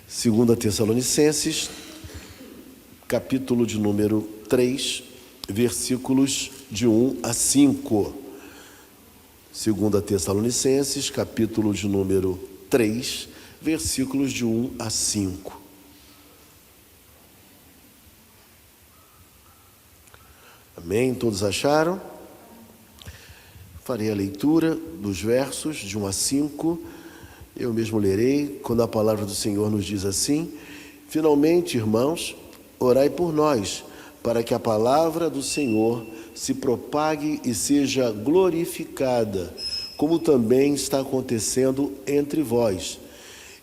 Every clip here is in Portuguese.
Segunda Tessalonicenses, capítulo de número 3, versículos de 1 a 5. Segunda Tessalonicenses, capítulo de número 3, versículos de 1 a 5. Amém? Todos acharam? Farei a leitura dos versos de 1 a 5. Eu mesmo lerei, quando a palavra do Senhor nos diz assim: finalmente, irmãos, orai por nós, para que a palavra do Senhor se propague e seja glorificada, como também está acontecendo entre vós,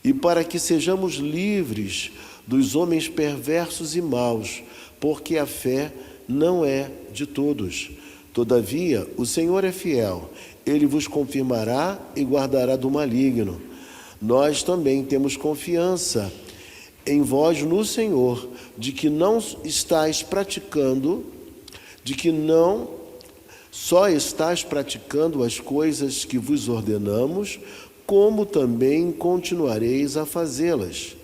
e para que sejamos livres dos homens perversos e maus, porque a fé não é de todos. Todavia, o Senhor é fiel, Ele vos confirmará e guardará do maligno. Nós também temos confiança em vós no Senhor, de que não só estáis praticando as coisas que vos ordenamos, como também continuareis a fazê-las.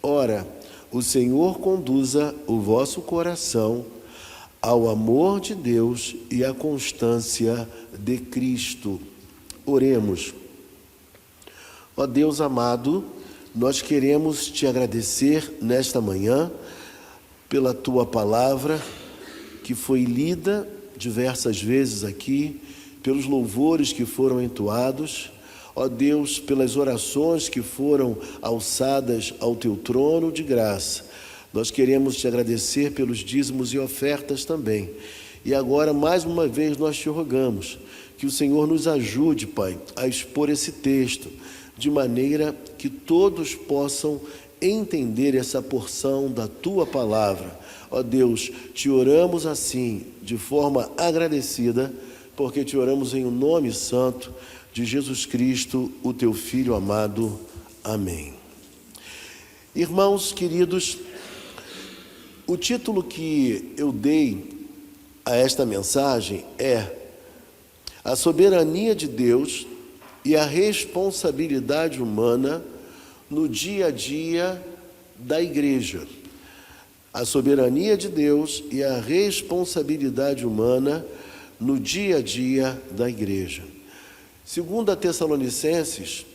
Ora, o Senhor conduza o vosso coração ao amor de Deus e à constância de Cristo. Oremos. Ó Deus amado, nós queremos te agradecer nesta manhã pela tua palavra, que foi lida diversas vezes aqui, pelos louvores que foram entoados, ó Deus, pelas orações que foram alçadas ao teu trono de graça. Nós queremos te agradecer pelos dízimos e ofertas também. E agora, mais uma vez, nós te rogamos que o Senhor nos ajude, Pai, a expor esse texto, de maneira que todos possam entender essa porção da tua palavra. Ó Deus, te oramos assim, de forma agradecida, porque te oramos em o nome santo de Jesus Cristo, o teu Filho amado. Amém. Irmãos queridos, o título que eu dei a esta mensagem é A Soberania de Deus e a Responsabilidade Humana no Dia a Dia da Igreja. A soberania de Deus e a responsabilidade humana no dia a dia da Igreja. Segundo a Tessalonicenses,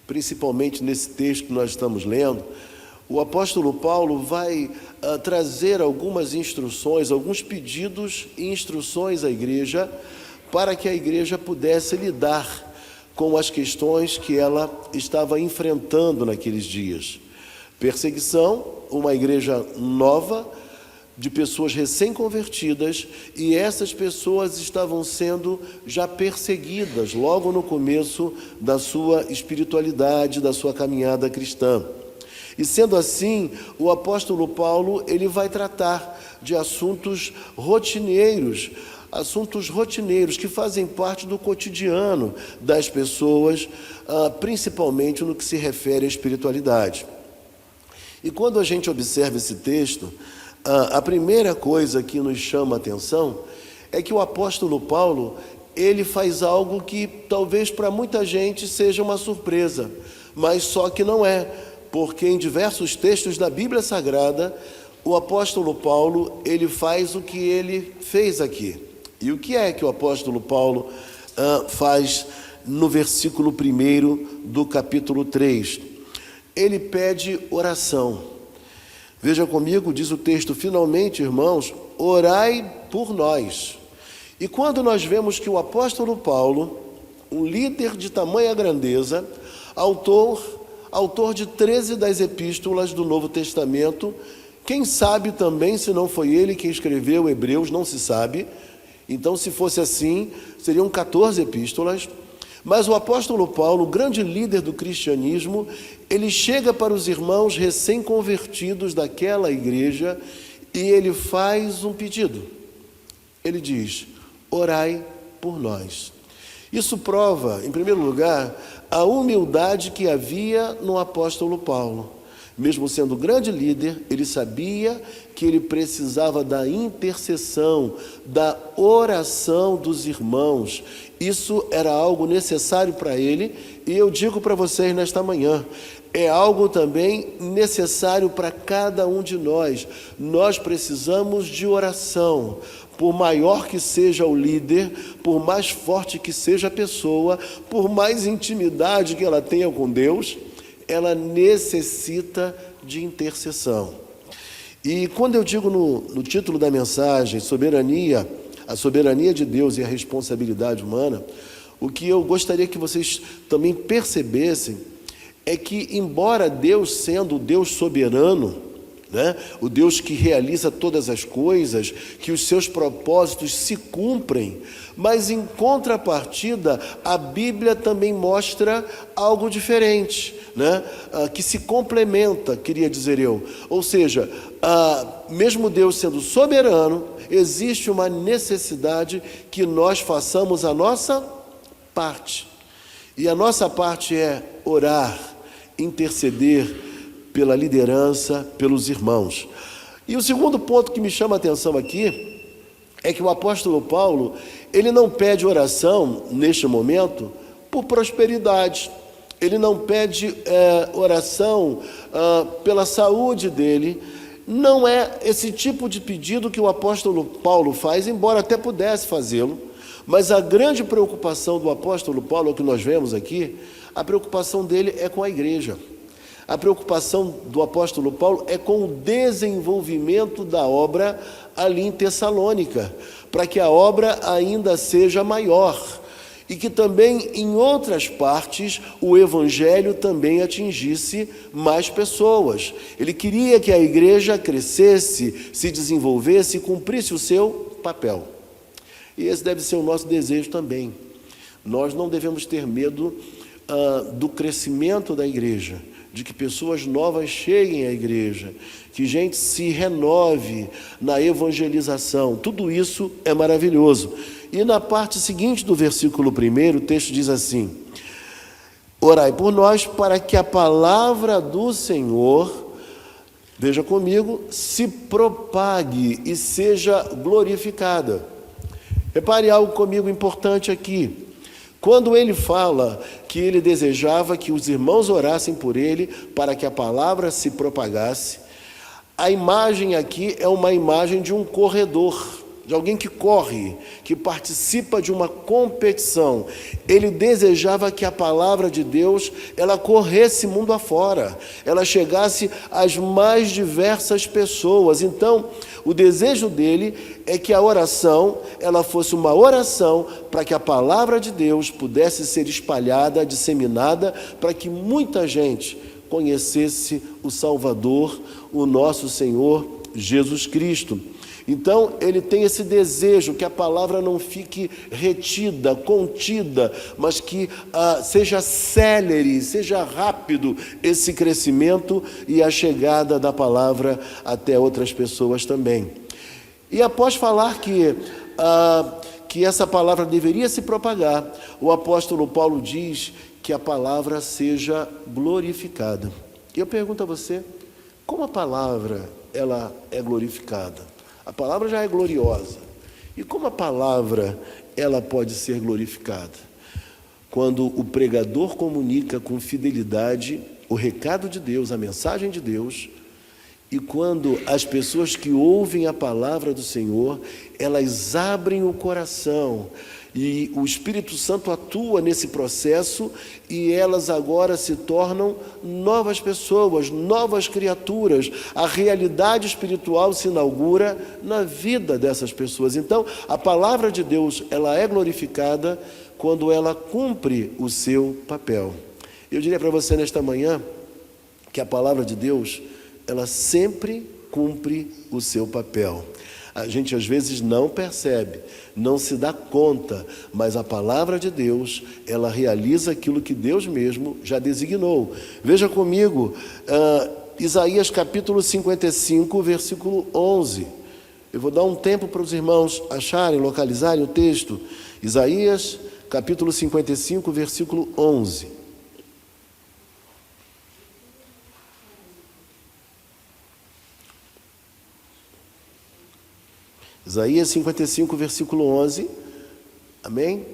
principalmente nesse texto que nós estamos lendo, o apóstolo Paulo vai trazer algumas instruções, alguns pedidos e instruções à igreja, para que a igreja pudesse lidar com as questões que ela estava enfrentando naqueles dias. Perseguição, uma igreja nova, de pessoas recém-convertidas, e essas pessoas estavam sendo já perseguidas logo no começo da sua espiritualidade, da sua caminhada cristã. E sendo assim, o apóstolo Paulo, ele vai tratar de assuntos rotineiros que fazem parte do cotidiano das pessoas, principalmente no que se refere à espiritualidade. E quando a gente observa esse texto, a primeira coisa que nos chama a atenção é que o apóstolo Paulo, ele faz algo que talvez para muita gente seja uma surpresa, mas só que não é, porque em diversos textos da Bíblia Sagrada, o apóstolo Paulo, ele faz o que ele fez aqui. E o que é que o apóstolo Paulo faz no versículo 1 do capítulo 3? Ele pede oração. Veja comigo, diz o texto: finalmente, irmãos, orai por nós. E quando nós vemos que o apóstolo Paulo, um líder de tamanha grandeza, autor de 13 das epístolas do Novo Testamento, quem sabe também, se não foi ele quem escreveu Hebreus, não se sabe. Então, se fosse assim, seriam 14 epístolas. Mas o apóstolo Paulo, o grande líder do cristianismo, ele chega para os irmãos recém-convertidos daquela igreja e ele faz um pedido. Ele diz: orai por nós. Isso prova, em primeiro lugar, a humildade que havia no apóstolo Paulo. Mesmo sendo grande líder, ele sabia que ele precisava da intercessão, da oração dos irmãos. Isso era algo necessário para ele, e eu digo para vocês nesta manhã, é algo também necessário para cada um de nós. Nós precisamos de oração. Por maior que seja o líder, por mais forte que seja a pessoa, por mais intimidade que ela tenha com Deus, ela necessita de intercessão. E quando eu digo no título da mensagem, soberania, a soberania de Deus e a responsabilidade humana, o que eu gostaria que vocês também percebessem é que, embora Deus sendo o Deus soberano, né, o Deus que realiza todas as coisas, que os seus propósitos se cumprem, mas em contrapartida, a Bíblia também mostra algo diferente, né, que se complementa, queria dizer eu. Ou seja, mesmo Deus sendo soberano, existe uma necessidade que nós façamos a nossa parte. E a nossa parte é orar, interceder pela liderança, pelos irmãos. E o segundo ponto que me chama a atenção aqui é que o apóstolo Paulo, ele não pede oração, neste momento, por prosperidade. Ele não pede oração pela saúde dele. Não é esse tipo de pedido que o apóstolo Paulo faz, embora até pudesse fazê-lo. Mas a grande preocupação do apóstolo Paulo, que nós vemos aqui, a preocupação dele é com a igreja. A preocupação do apóstolo Paulo é com o desenvolvimento da obra ali em Tessalônica, para que a obra ainda seja maior e que também em outras partes o evangelho também atingisse mais pessoas. Ele queria que a igreja crescesse, se desenvolvesse e cumprisse o seu papel. E esse deve ser o nosso desejo também. Nós não devemos ter medo do crescimento da igreja, de que pessoas novas cheguem à igreja, que gente se renove na evangelização. Tudo isso é maravilhoso. E na parte seguinte do versículo 1, o texto diz assim: orai por nós para que a palavra do Senhor, veja comigo, se propague e seja glorificada. Repare algo comigo importante aqui. Quando ele fala que ele desejava que os irmãos orassem por ele para que a palavra se propagasse, a imagem aqui é uma imagem de um corredor, de alguém que corre, que participa de uma competição. Ele desejava que a palavra de Deus, ela corresse mundo afora, ela chegasse às mais diversas pessoas. Então, o desejo dele é que a oração, ela fosse uma oração para que a palavra de Deus pudesse ser espalhada, disseminada, para que muita gente conhecesse o Salvador, o nosso Senhor Jesus Cristo. Então, ele tem esse desejo que a palavra não fique retida, contida, mas que seja célere, seja rápido esse crescimento e a chegada da palavra até outras pessoas também. E após falar que essa palavra deveria se propagar, o apóstolo Paulo diz que a palavra seja glorificada. E eu pergunto a você, como a palavra ela é glorificada? A palavra já é gloriosa. E como a palavra ela pode ser glorificada? Quando o pregador comunica com fidelidade o recado de Deus, a mensagem de Deus, e quando as pessoas que ouvem a palavra do Senhor, elas abrem o coração, e o Espírito Santo atua nesse processo, e elas agora se tornam novas pessoas, novas criaturas. A realidade espiritual se inaugura na vida dessas pessoas. Então, a palavra de Deus, ela é glorificada quando ela cumpre o seu papel. Eu diria para você nesta manhã que a palavra de Deus, ela sempre cumpre o seu papel. A gente às vezes não percebe, não se dá conta, mas a palavra de Deus, ela realiza aquilo que Deus mesmo já designou. Veja comigo, Isaías capítulo 55, versículo 11. Eu vou dar um tempo para os irmãos acharem, localizarem o texto. Isaías capítulo 55, versículo 11. Isaías 55, versículo 11, amém?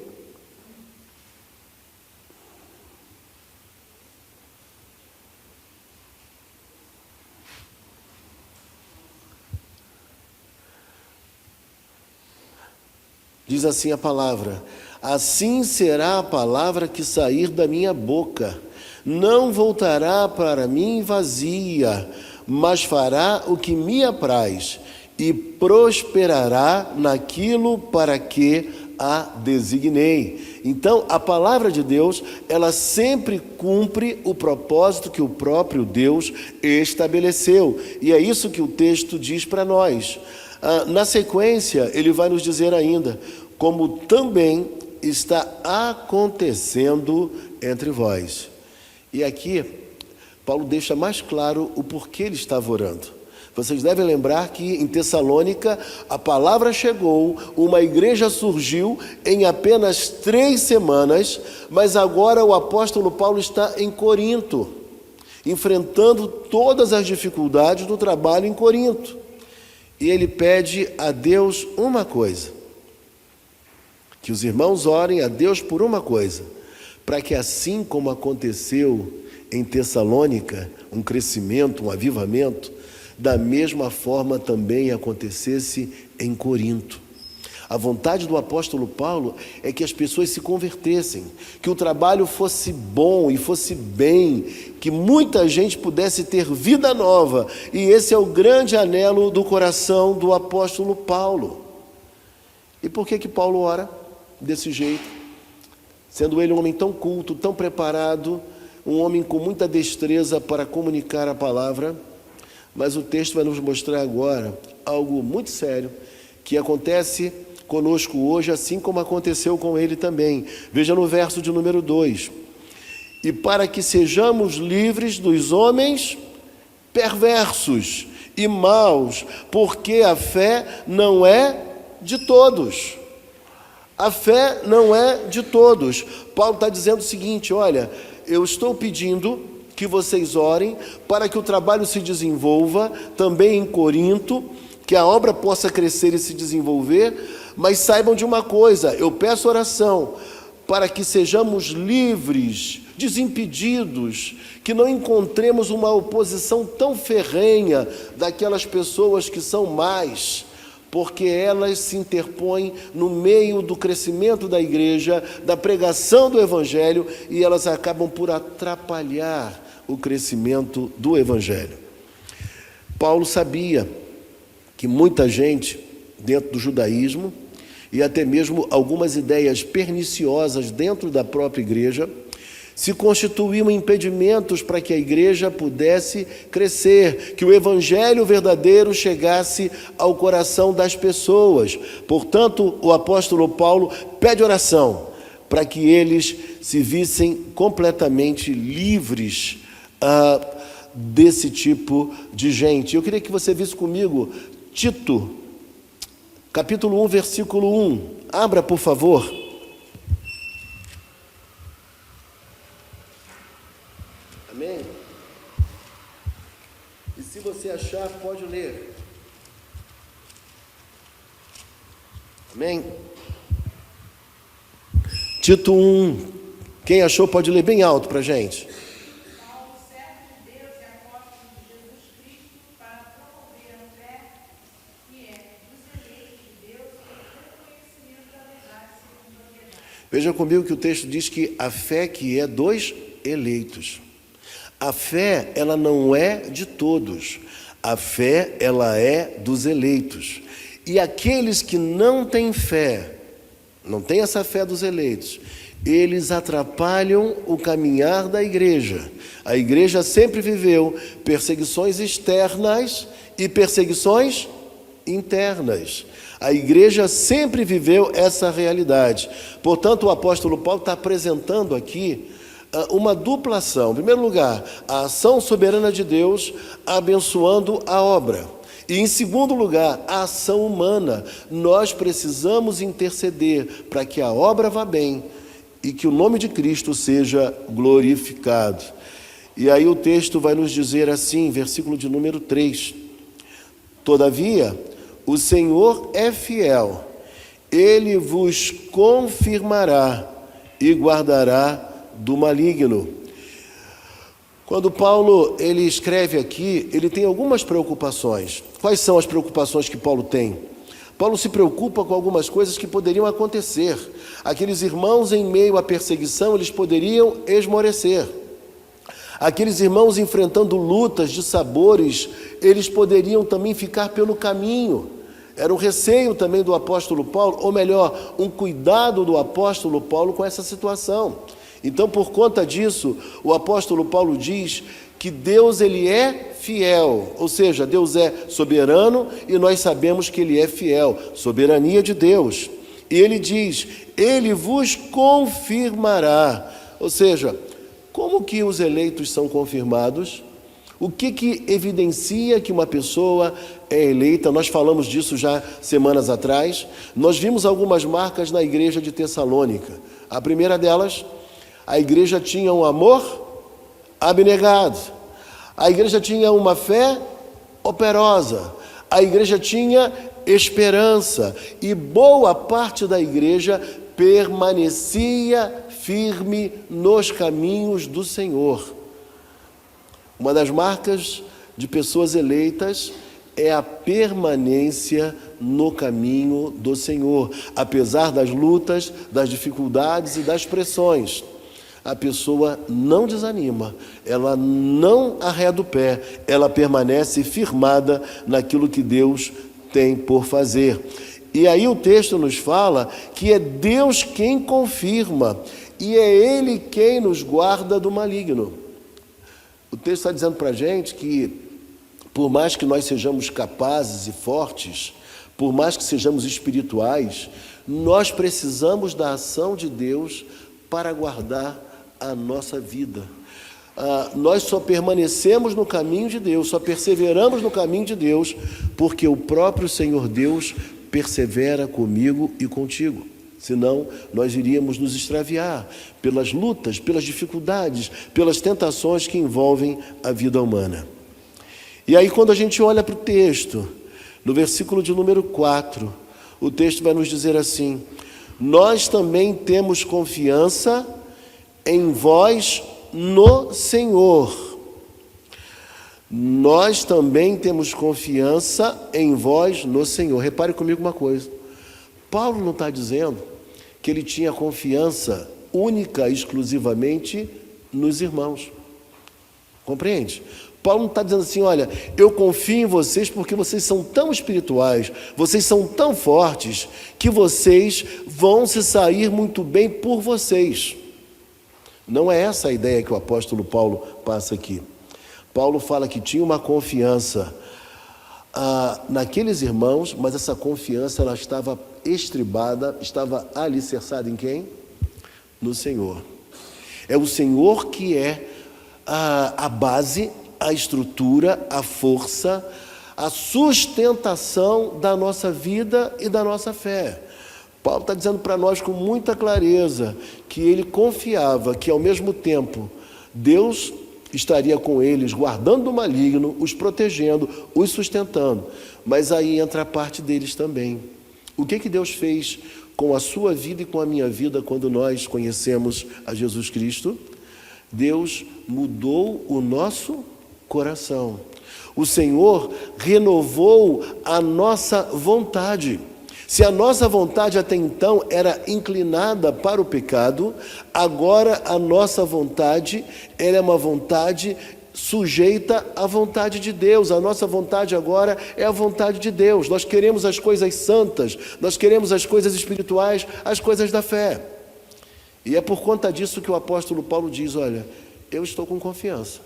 diz assim a palavra: assim será a palavra que sair da minha boca, não voltará para mim vazia, mas fará o que me apraz e prosperará naquilo para que a designei. Então, a palavra de Deus, ela sempre cumpre o propósito que o próprio Deus estabeleceu. E é isso que o texto diz para nós. Na sequência, ele vai nos dizer ainda: como também está acontecendo entre vós. E aqui, Paulo deixa mais claro o porquê ele estava orando. Vocês devem lembrar que em Tessalônica a palavra chegou, uma igreja surgiu em apenas 3 semanas, mas agora o apóstolo Paulo está em Corinto, enfrentando todas as dificuldades do trabalho em Corinto. E ele pede a Deus uma coisa: que os irmãos orem a Deus por uma coisa, para que assim como aconteceu em Tessalônica, um crescimento, um avivamento, da mesma forma também acontecesse em Corinto. A vontade do apóstolo Paulo é que as pessoas se convertessem, que o trabalho fosse bom e fosse bem, que muita gente pudesse ter vida nova. E esse é o grande anelo do coração do apóstolo Paulo. E por que Paulo ora desse jeito? Sendo ele um homem tão culto, tão preparado, um homem com muita destreza para comunicar a palavra. Mas o texto vai nos mostrar agora algo muito sério que acontece conosco hoje, assim como aconteceu com ele também. Veja no verso de número 2: e para que sejamos livres dos homens perversos e maus, porque a fé não é de todos. A fé não é de todos. Paulo está dizendo o seguinte: olha, eu estou pedindo que vocês orem para que o trabalho se desenvolva também em Corinto, que a obra possa crescer e se desenvolver, mas saibam de uma coisa: eu peço oração para que sejamos livres, desimpedidos, que não encontremos uma oposição tão ferrenha daquelas pessoas que são más, porque elas se interpõem no meio do crescimento da igreja, da pregação do evangelho, e elas acabam por atrapalhar o crescimento do evangelho. Paulo sabia que muita gente dentro do judaísmo, e até mesmo algumas ideias perniciosas dentro da própria igreja, se constituíam impedimentos para que a igreja pudesse crescer, que o evangelho verdadeiro chegasse ao coração das pessoas. Portanto, o apóstolo Paulo pede oração para que eles se vissem completamente livres desse tipo de gente. Eu queria que você visse comigo Tito, capítulo 1, versículo 1. Abra, por favor. Amém? E se você achar, pode ler. Amém? Tito 1. Quem achou pode ler bem alto para a gente. Veja comigo que o texto diz que a fé que é dos eleitos. A fé, ela não é de todos. A fé, ela é dos eleitos. E aqueles que não têm fé, não têm essa fé dos eleitos, eles atrapalham o caminhar da igreja. A igreja sempre viveu perseguições externas e perseguições internas. A igreja sempre viveu essa realidade. Portanto, o apóstolo Paulo está apresentando aqui uma dupla ação. Em primeiro lugar, a ação soberana de Deus abençoando a obra. E, em segundo lugar, a ação humana. Nós precisamos interceder para que a obra vá bem e que o nome de Cristo seja glorificado. E aí o texto vai nos dizer assim, versículo de número 3. Todavia, o Senhor é fiel, Ele vos confirmará e guardará do maligno. Quando Paulo ele escreve aqui, ele tem algumas preocupações. Quais são as preocupações que Paulo tem? Paulo se preocupa com algumas coisas que poderiam acontecer. Aqueles irmãos, em meio à perseguição, eles poderiam esmorecer. Aqueles irmãos enfrentando lutas de sabores, eles poderiam também ficar pelo caminho. Era um receio também do apóstolo Paulo, ou melhor, um cuidado do apóstolo Paulo com essa situação. Então, por conta disso, o apóstolo Paulo diz que Deus, ele é fiel, ou seja, Deus é soberano e nós sabemos que ele é fiel, soberania de Deus. E ele diz, ele vos confirmará, ou seja, como que os eleitos são confirmados? O que evidencia que uma pessoa é eleita? Nós falamos disso já semanas atrás. Nós vimos algumas marcas na igreja de Tessalônica. A primeira delas, a igreja tinha um amor abnegado. A igreja tinha uma fé operosa. A igreja tinha esperança. E boa parte da igreja permanecia firme nos caminhos do Senhor. Uma das marcas de pessoas eleitas é a permanência no caminho do Senhor. Apesar das lutas, das dificuldades e das pressões, a pessoa não desanima, ela não arreda o pé, ela permanece firmada naquilo que Deus tem por fazer. E aí o texto nos fala que é Deus quem confirma e é Ele quem nos guarda do maligno. O texto está dizendo para a gente que, por mais que nós sejamos capazes e fortes, por mais que sejamos espirituais, nós precisamos da ação de Deus para guardar a nossa vida. Nós só permanecemos no caminho de Deus, só perseveramos no caminho de Deus, porque o próprio Senhor Deus persevera comigo e contigo. Senão, nós iríamos nos extraviar pelas lutas, pelas dificuldades, pelas tentações que envolvem a vida humana. E aí, quando a gente olha para o texto, no versículo de número 4, o texto vai nos dizer assim: nós também temos confiança em vós no Senhor. Nós também temos confiança em vós no Senhor. Repare comigo uma coisa. Paulo não está dizendo que ele tinha confiança única, exclusivamente nos irmãos. Compreende? Paulo não está dizendo assim, olha, eu confio em vocês porque vocês são tão espirituais, vocês são tão fortes, que vocês vão se sair muito bem por vocês. Não é essa a ideia que o apóstolo Paulo passa aqui. Paulo fala que tinha uma confiança naqueles irmãos, mas essa confiança ela estava estribada, estava alicerçada em quem? No Senhor. É o Senhor que é a base, a estrutura, a força, a sustentação da nossa vida e da nossa fé. Paulo está dizendo para nós com muita clareza que ele confiava que ao mesmo tempo Deus estaria com eles, guardando do maligno, os protegendo, os sustentando. Mas aí entra a parte deles também. O que Deus fez com a sua vida e com a minha vida quando nós conhecemos a Jesus Cristo? Deus mudou o nosso coração. O Senhor renovou a nossa vontade. Se a nossa vontade até então era inclinada para o pecado, agora a nossa vontade ela é uma vontade sujeita à vontade de Deus. A nossa vontade agora é a vontade de Deus. Nós queremos as coisas santas, nós queremos as coisas espirituais, as coisas da fé. E é por conta disso que o apóstolo Paulo diz, olha, eu estou com confiança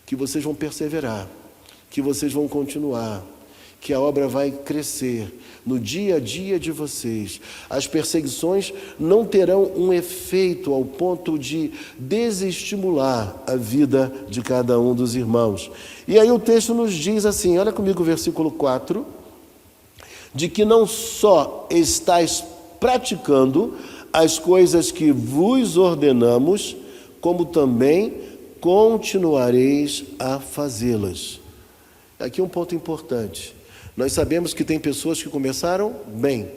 que vocês vão perseverar, que vocês vão continuar, que a obra vai crescer no dia a dia de vocês. As perseguições não terão um efeito ao ponto de desestimular a vida de cada um dos irmãos. E aí o texto nos diz assim, olha comigo o versículo 4, de que não só estáis praticando as coisas que vos ordenamos, como também continuareis a fazê-las. Aqui um ponto importante. Nós sabemos que tem pessoas que começaram bem,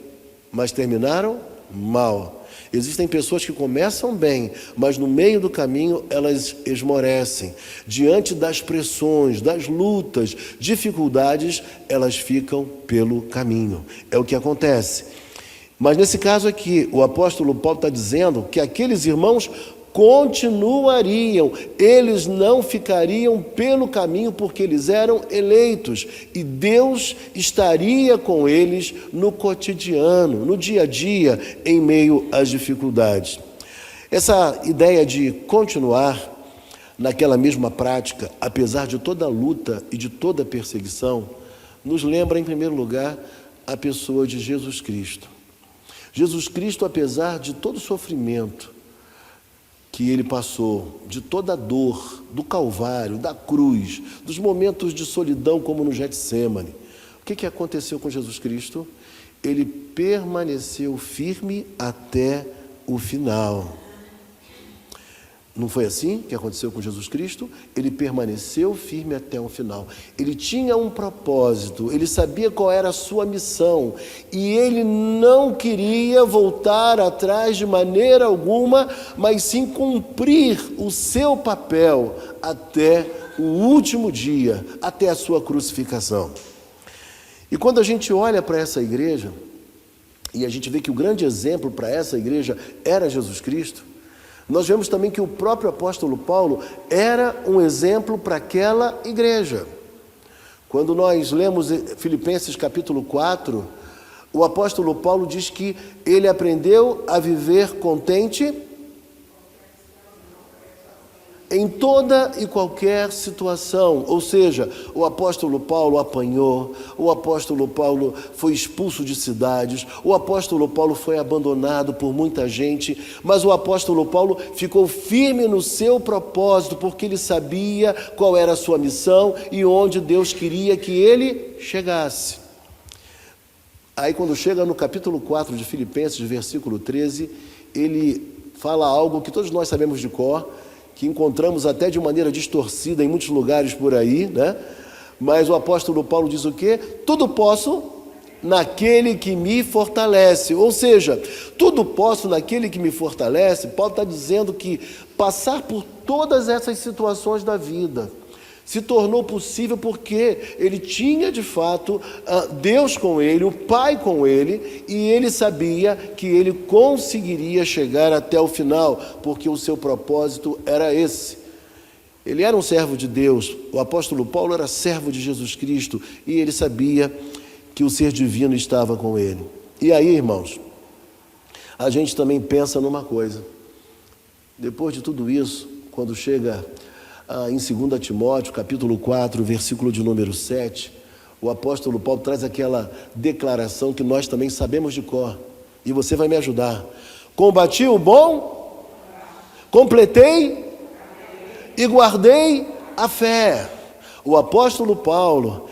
mas terminaram mal. Existem pessoas que começam bem, mas no meio do caminho elas esmorecem. Diante das pressões, das lutas, dificuldades, elas ficam pelo caminho. É o que acontece. Mas nesse caso aqui, o apóstolo Paulo está dizendo que aqueles irmãos continuariam, eles não ficariam pelo caminho porque eles eram eleitos e Deus estaria com eles no cotidiano, no dia a dia, em meio às dificuldades. Essa ideia de continuar naquela mesma prática, apesar de toda a luta e de toda a perseguição, nos lembra, em primeiro lugar, a pessoa de Jesus Cristo. Jesus Cristo, apesar de todo o sofrimento que ele passou, de toda a dor, do Calvário, da cruz, dos momentos de solidão como no Getsêmani, o que aconteceu com Jesus Cristo? Ele permaneceu firme até o final. Não foi assim que aconteceu com Jesus Cristo? Ele permaneceu firme até o final. Ele tinha um propósito, ele sabia qual era a sua missão e ele não queria voltar atrás de maneira alguma, mas sim cumprir o seu papel até o último dia, até a sua crucificação. E quando a gente olha para essa igreja, e a gente vê que o grande exemplo para essa igreja era Jesus Cristo, nós vemos também que o próprio apóstolo Paulo era um exemplo para aquela igreja. Quando nós lemos Filipenses capítulo 4, o apóstolo Paulo diz que ele aprendeu a viver contente em toda e qualquer situação. Ou seja, o apóstolo Paulo apanhou, o apóstolo Paulo foi expulso de cidades, o apóstolo Paulo foi abandonado por muita gente, mas o apóstolo Paulo ficou firme no seu propósito, porque ele sabia qual era a sua missão e onde Deus queria que ele chegasse. Aí quando chega no capítulo 4 de Filipenses, versículo 13, ele fala algo que todos nós sabemos de cor, que encontramos até de maneira distorcida em muitos lugares por aí, né? Mas o apóstolo Paulo diz o quê? Tudo posso naquele que me fortalece. Ou seja, tudo posso naquele que me fortalece. Paulo está dizendo que passar por todas essas situações da vida se tornou possível porque ele tinha de fato Deus com ele, o Pai com ele, e ele sabia que ele conseguiria chegar até o final, porque o seu propósito era esse. Ele era um servo de Deus, o apóstolo Paulo era servo de Jesus Cristo, e ele sabia que o ser divino estava com ele. E aí, irmãos, a gente também pensa numa coisa. Depois de tudo isso, quando chega em 2 Timóteo, capítulo 4, versículo de número 7, o apóstolo Paulo traz aquela declaração que nós também sabemos de cor, e você vai me ajudar. Combati o bom, completei e guardei a fé. O apóstolo Paulo,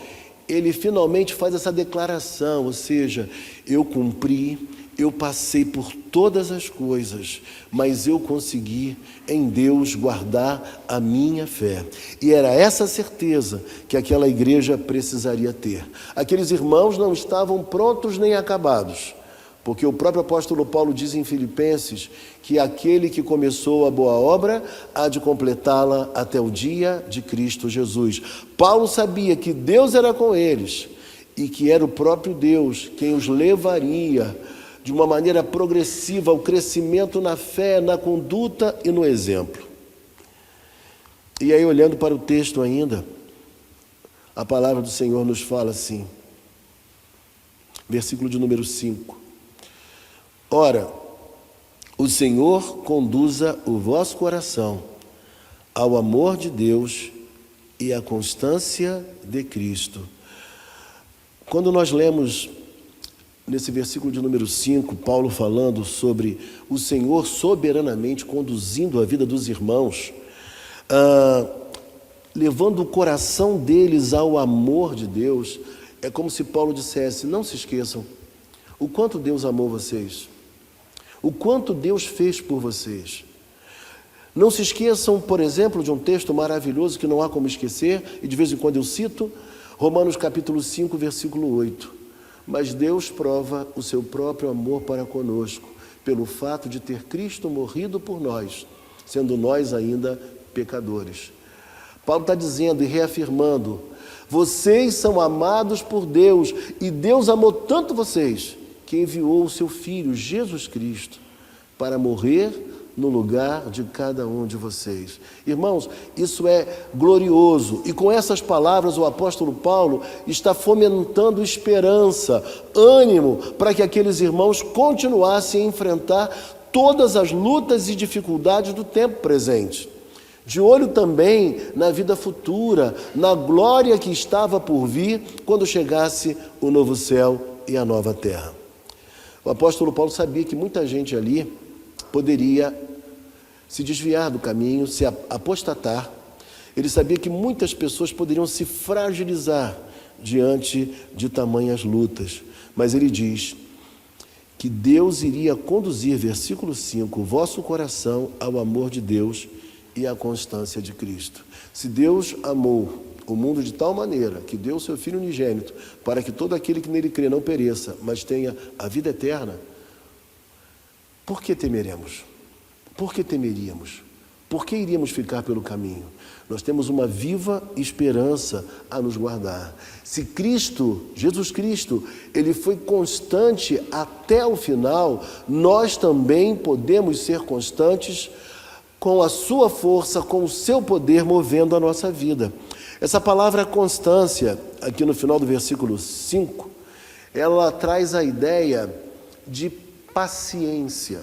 ele finalmente faz essa declaração, ou seja, eu cumpri, eu passei por todas as coisas, mas eu consegui em Deus guardar a minha fé. E era essa certeza que aquela igreja precisaria ter. Aqueles irmãos não estavam prontos nem acabados, porque o próprio apóstolo Paulo diz em Filipenses que aquele que começou a boa obra há de completá-la até o dia de Cristo Jesus. Paulo sabia que Deus era com eles e que era o próprio Deus quem os levaria de uma maneira progressiva ao crescimento na fé, na conduta e no exemplo. E aí, olhando para o texto ainda, a palavra do Senhor nos fala assim, versículo de número 5. Ora, o Senhor conduza o vosso coração ao amor de Deus e à constância de Cristo. Quando nós lemos nesse versículo de número 5, Paulo falando sobre o Senhor soberanamente conduzindo a vida dos irmãos, levando o coração deles ao amor de Deus, é como se Paulo dissesse, não se esqueçam o quanto Deus amou vocês, o quanto Deus fez por vocês. Não se esqueçam, por exemplo, de um texto maravilhoso que não há como esquecer, e de vez em quando eu cito, Romanos capítulo 5, versículo 8. Mas Deus prova o seu próprio amor para conosco, pelo fato de ter Cristo morrido por nós, sendo nós ainda pecadores. Paulo está dizendo e reafirmando: vocês são amados por Deus, e Deus amou tanto vocês, que enviou o seu Filho, Jesus Cristo, para morrer no lugar de cada um de vocês. Irmãos, isso é glorioso, e com essas palavras o apóstolo Paulo está fomentando esperança, ânimo, para que aqueles irmãos continuassem a enfrentar todas as lutas e dificuldades do tempo presente, de olho também na vida futura, na glória que estava por vir quando chegasse o novo céu e a nova terra. O apóstolo Paulo sabia que muita gente ali poderia se desviar do caminho, se apostatar. Ele sabia que muitas pessoas poderiam se fragilizar diante de tamanhas lutas. Mas ele diz que Deus iria conduzir, versículo 5, o vosso coração ao amor de Deus e à constância de Cristo. Se Deus amou o mundo de tal maneira que deu o seu Filho unigênito para que todo aquele que nele crê não pereça, mas tenha a vida eterna, por que temeremos? Por que temeríamos? Por que iríamos ficar pelo caminho? Nós temos uma viva esperança a nos guardar. Se Cristo, Jesus Cristo, ele foi constante até o final, nós também podemos ser constantes com a sua força, com o seu poder movendo a nossa vida. Essa palavra constância, aqui no final do versículo 5, ela traz a ideia de paciência.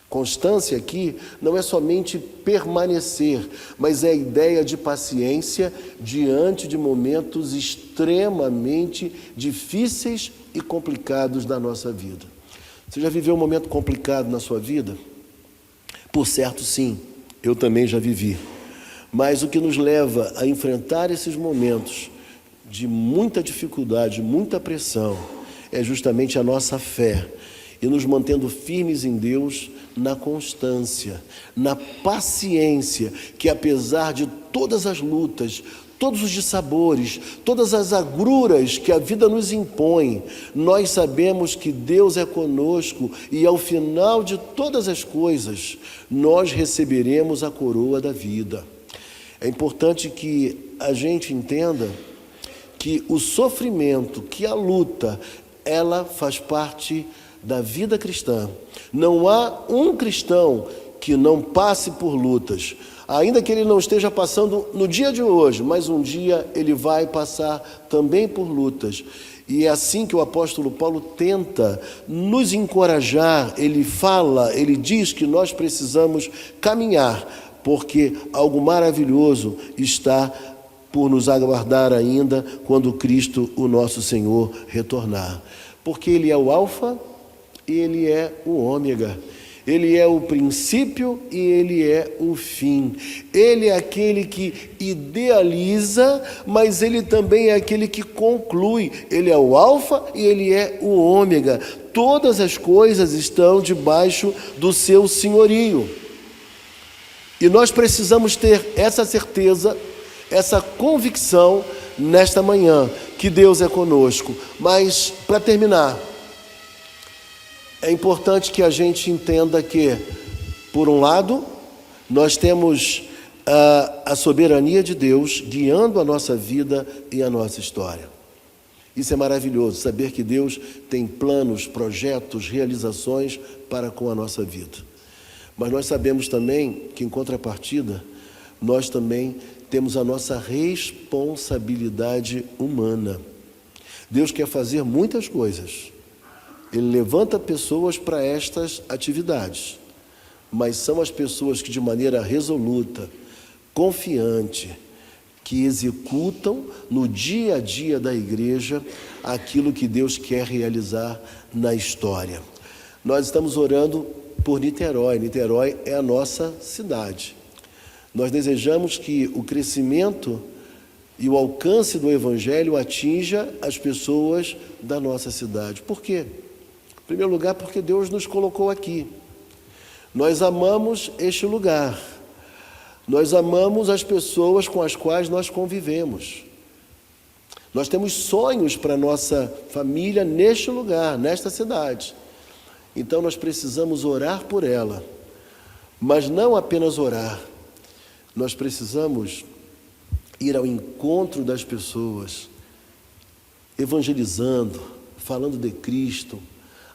Constância aqui não é somente permanecer, mas é a ideia de paciência diante de momentos extremamente difíceis e complicados da nossa vida. Você já viveu um momento complicado na sua vida? Por certo, sim, eu também já vivi. Mas o que nos leva a enfrentar esses momentos de muita dificuldade, muita pressão, é justamente a nossa fé e nos mantendo firmes em Deus na constância, na paciência, que apesar de todas as lutas, todos os dissabores, todas as agruras que a vida nos impõe, nós sabemos que Deus é conosco e ao final de todas as coisas, nós receberemos a coroa da vida. É importante que a gente entenda que o sofrimento, que a luta, ela faz parte da vida cristã. Não há um cristão que não passe por lutas, ainda que ele não esteja passando no dia de hoje, mas um dia ele vai passar também por lutas. E é assim que o apóstolo Paulo tenta nos encorajar. Ele fala, ele diz que nós precisamos caminhar, porque algo maravilhoso está por nos aguardar ainda quando Cristo, o nosso Senhor, retornar. Porque Ele é o Alfa e Ele é o Ômega. Ele é o princípio e Ele é o fim. Ele é aquele que idealiza, mas Ele também é aquele que conclui. Ele é o Alfa e Ele é o Ômega. Todas as coisas estão debaixo do seu senhorio. E nós precisamos ter essa certeza, essa convicção nesta manhã, que Deus é conosco. Mas, para terminar, é importante que a gente entenda que, por um lado, nós temos a soberania de Deus guiando a nossa vida e a nossa história. Isso é maravilhoso, saber que Deus tem planos, projetos, realizações para com a nossa vida. Mas nós sabemos também que, em contrapartida, nós também temos a nossa responsabilidade humana. Deus quer fazer muitas coisas. Ele levanta pessoas para estas atividades, mas são as pessoas que, de maneira resoluta, confiante, que executam no dia a dia da igreja aquilo que Deus quer realizar na história. Nós estamos orando por Niterói. Niterói é a nossa cidade. Nós desejamos que o crescimento e o alcance do Evangelho atinja as pessoas da nossa cidade. Por quê? Em primeiro lugar, porque Deus nos colocou aqui. Nós amamos este lugar. Nós amamos as pessoas com as quais nós convivemos. Nós temos sonhos para a nossa família neste lugar, nesta cidade. Então nós precisamos orar por ela, mas não apenas orar, nós precisamos ir ao encontro das pessoas, evangelizando, falando de Cristo,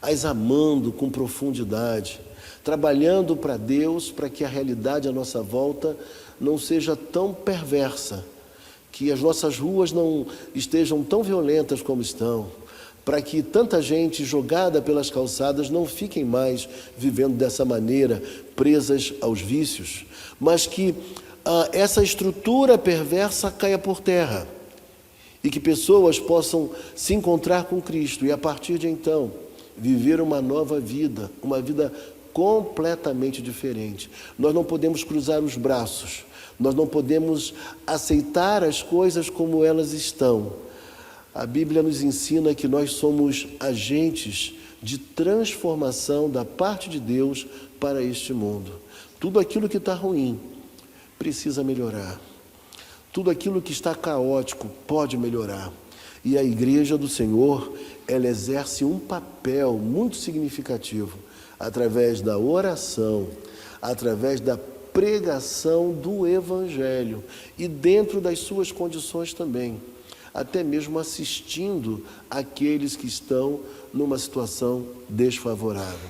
as amando com profundidade, trabalhando para Deus, para que a realidade à nossa volta não seja tão perversa, que as nossas ruas não estejam tão violentas como estão, para que tanta gente jogada pelas calçadas não fiquem mais vivendo dessa maneira, presas aos vícios, mas que essa estrutura perversa caia por terra e que pessoas possam se encontrar com Cristo e, a partir de então, viver uma nova vida, uma vida completamente diferente. Nós não podemos cruzar os braços, nós não podemos aceitar as coisas como elas estão. A Bíblia nos ensina que nós somos agentes de transformação da parte de Deus para este mundo. Tudo aquilo que está ruim precisa melhorar. Tudo aquilo que está caótico pode melhorar. E a Igreja do Senhor, ela exerce um papel muito significativo através da oração, através da pregação do Evangelho e dentro das suas condições também, até mesmo assistindo aqueles que estão numa situação desfavorável.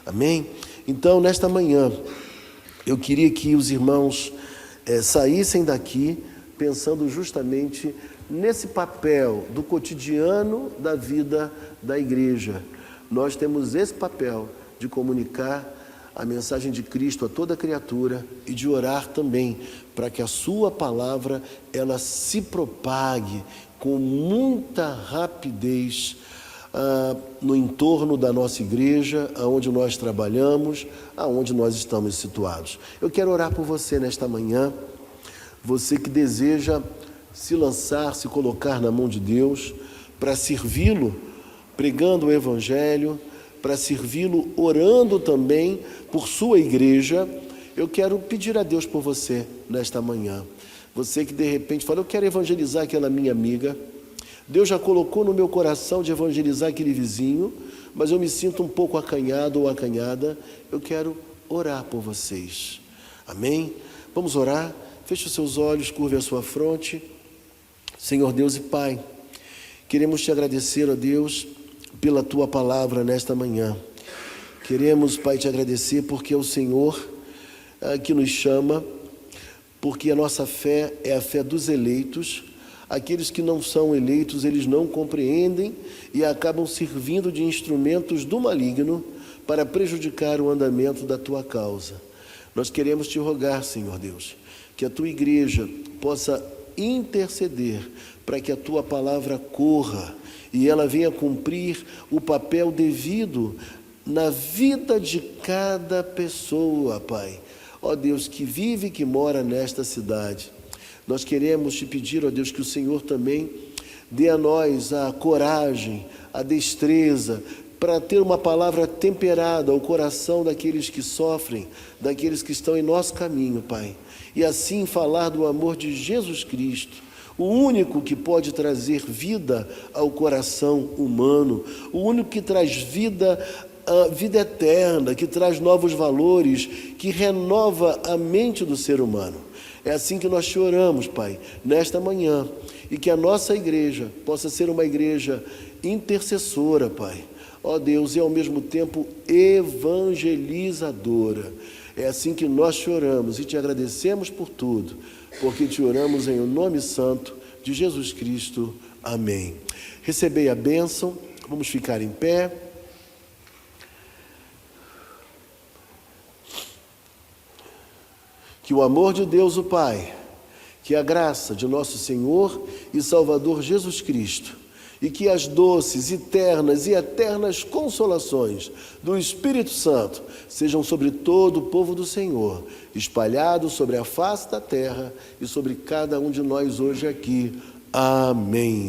Amém? Então, nesta manhã, eu queria que os irmãos saíssem daqui pensando justamente nesse papel do cotidiano da vida da igreja. Nós temos esse papel de comunicar a mensagem de Cristo a toda criatura e de orar também para que a sua palavra ela se propague com muita rapidez no entorno da nossa igreja, aonde nós trabalhamos, aonde nós estamos situados. Eu quero orar por você nesta manhã, você que deseja se lançar, se colocar na mão de Deus, para servi-lo, pregando o Evangelho, para servi-lo, orando também por sua igreja. Eu quero pedir a Deus por você nesta manhã. Você que de repente fala, eu quero evangelizar aquela minha amiga, Deus já colocou no meu coração de evangelizar aquele vizinho, mas eu me sinto um pouco acanhado ou acanhada, eu quero orar por vocês. Amém? Vamos orar? Feche os seus olhos, curve a sua fronte. Senhor Deus e Pai, queremos te agradecer, ó Deus, pela tua palavra nesta manhã. Queremos, Pai, te agradecer porque é o Senhor que nos chama, porque a nossa fé é a fé dos eleitos. Aqueles que não são eleitos, eles não compreendem e acabam servindo de instrumentos do maligno para prejudicar o andamento da tua causa. Nós queremos te rogar, Senhor Deus, que a tua igreja possa interceder para que a tua palavra corra e ela venha cumprir o papel devido na vida de cada pessoa, Pai. Ó Deus, que vive e que mora nesta cidade. Nós queremos te pedir, ó Deus, que o Senhor também dê a nós a coragem, a destreza, para ter uma palavra temperada ao coração daqueles que sofrem, daqueles que estão em nosso caminho, Pai. E assim falar do amor de Jesus Cristo, o único que pode trazer vida ao coração humano, o único que traz vida, a vida eterna, que traz novos valores, que renova a mente do ser humano. É assim que nós te oramos, Pai, nesta manhã, e que a nossa igreja possa ser uma igreja intercessora, Pai. Ó Deus, e ao mesmo tempo evangelizadora. É assim que nós te oramos e te agradecemos por tudo, porque te oramos em o nome santo de Jesus Cristo. Amém. Recebei a bênção, vamos ficar em pé. Que o amor de Deus o Pai, que a graça de nosso Senhor e Salvador Jesus Cristo, e que as doces, eternas e eternas consolações do Espírito Santo sejam sobre todo o povo do Senhor, espalhados sobre a face da terra e sobre cada um de nós hoje aqui. Amém.